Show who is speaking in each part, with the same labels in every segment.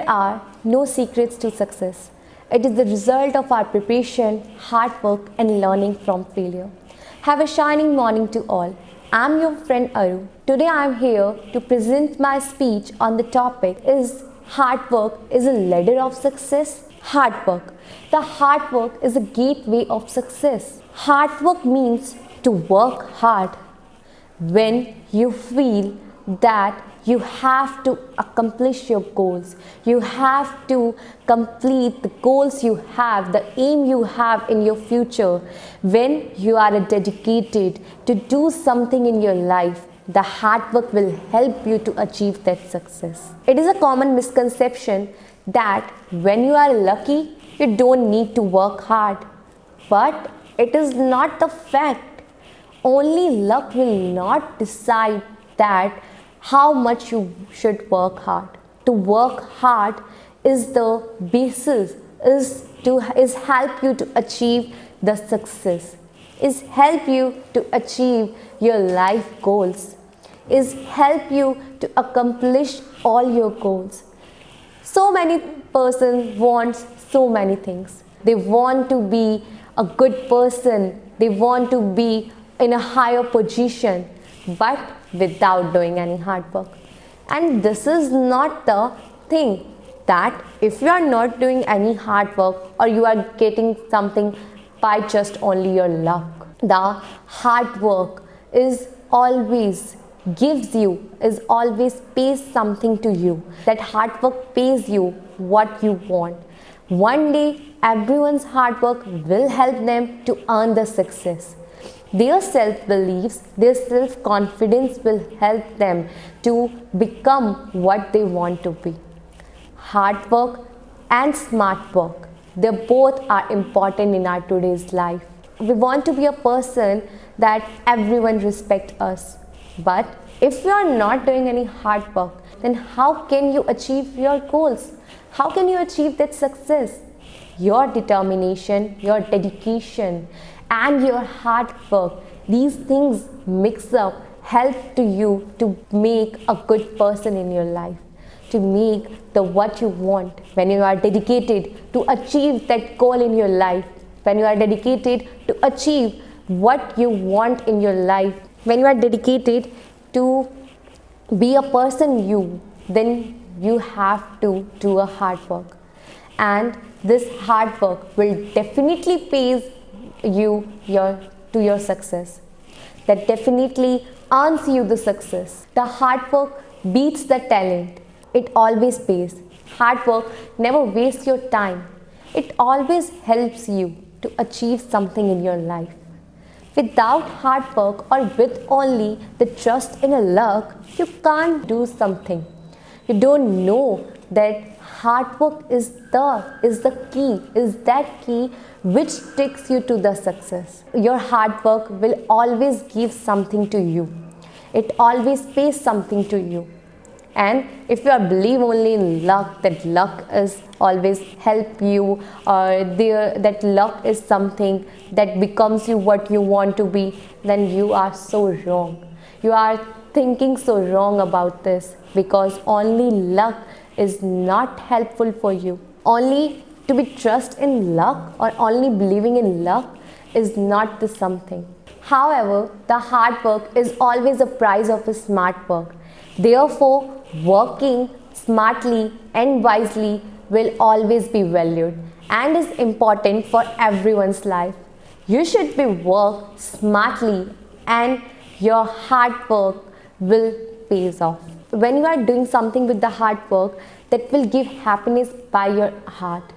Speaker 1: are no secrets to success. It is the result of our preparation, hard work, and learning from failure. Have a shining morning to all. I'm your friend Aru. Today I'm here to present my speech on the topic is hard work is a ladder of success. Hard work. The hard work is a gateway of success. Hard work means to work hard when you feel that you have to accomplish your goals. You have to complete the goals you have, the aim you have in your future. When you are dedicated to do something in your life, the hard work will help you to achieve that success. It is a common misconception that when you are lucky, you don't need to work hard. But it is not the fact. Only luck will not decide that how much you should work hard. To work hard is the basis, is help you to achieve the success, is help you to achieve your life goals, is help you to accomplish all your goals. So many persons want so many things. They want to be a good person, they want to be in a higher position, but without doing any hard work. And this is not the thing, that if you are not doing any hard work or you are getting something by just only your luck. The hard work is always gives you, is always pays something to you. That hard work pays you what you want. One day everyone's hard work will help them to earn the success. Their self-beliefs, their self-confidence will help them to become what they want to be. Hard work and smart work, they both are important in our today's life. We want to be a person that everyone respects us. But if you are not doing any hard work, then how can you achieve your goals? How can you achieve that success? Your determination, your dedication, and your hard work, these things mix up, help to you to make a good person in your life, to make the what you want. When you are dedicated to achieve that goal in your life, when you are dedicated to achieve what you want in your life, when you are dedicated to be a person then you have to do a hard work. And this hard work will definitely pay you to your success. That definitely earns you the success. The hard work beats the talent. It always pays. Hard work never wastes your time. It always helps you to achieve something in your life. Without hard work or with only the trust in a luck, you can't do something. You don't know that hard work is that key which takes you to the success. Your hard work will always give something to you. It always pays something to you. And if you are believe only in luck, that luck is always help you, or that luck is something that becomes you what you want to be, then you are so wrong. You are thinking so wrong about this, because only luck is not helpful for you. Only to be trust in luck or only believing in luck is not the something. However, the hard work is always a price of a smart work. Therefore, working smartly and wisely will always be valued and is important for everyone's life. You should be work smartly and your hard work will pay off. When you are doing something with the hard work, that will give happiness by your heart.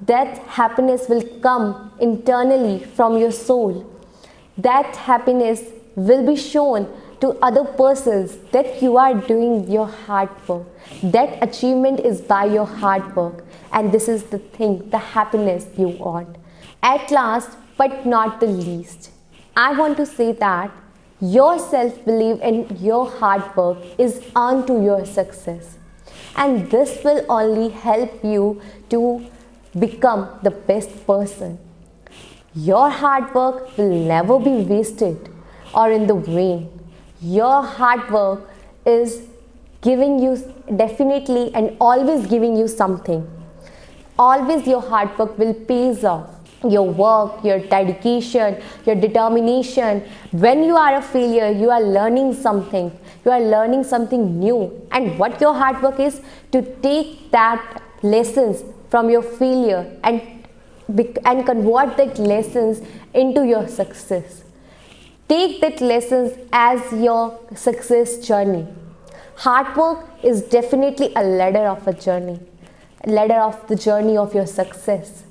Speaker 1: That happiness will come internally from your soul. That happiness will be shown to other persons that you are doing your hard work. That achievement is by your hard work, and this is the thing, the happiness you want. At last, but not the least, I want to say that your self-belief and your hard work is earned to your success. And this will only help you to become the best person. Your hard work will never be wasted or in the vain. Your hard work is giving you definitely and always giving you something. Always your hard work will pays off. Your work, your dedication, your determination. When you are a failure, you are learning something. You are learning something new. And what your hard work is, to take that lessons from your failure and convert that lessons into your success. Take that lessons as your success journey. Hard work is definitely a ladder of a journey, ladder of the journey of your success.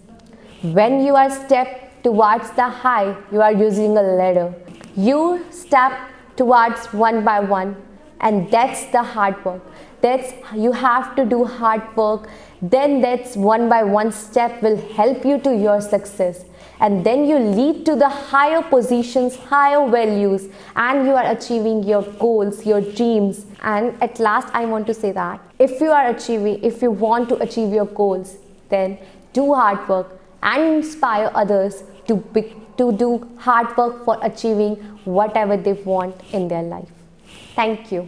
Speaker 1: When you are step towards the high, you are using a ladder. You step towards one by one, and that's the hard work. That's you have to do hard work. Then that's one by one step will help you to your success. And then you lead to the higher positions, higher values, and you are achieving your goals, your dreams. And at last, I want to say that if you want to achieve your goals, then do hard work and inspire others to do hard work for achieving whatever they want in their life. Thank you.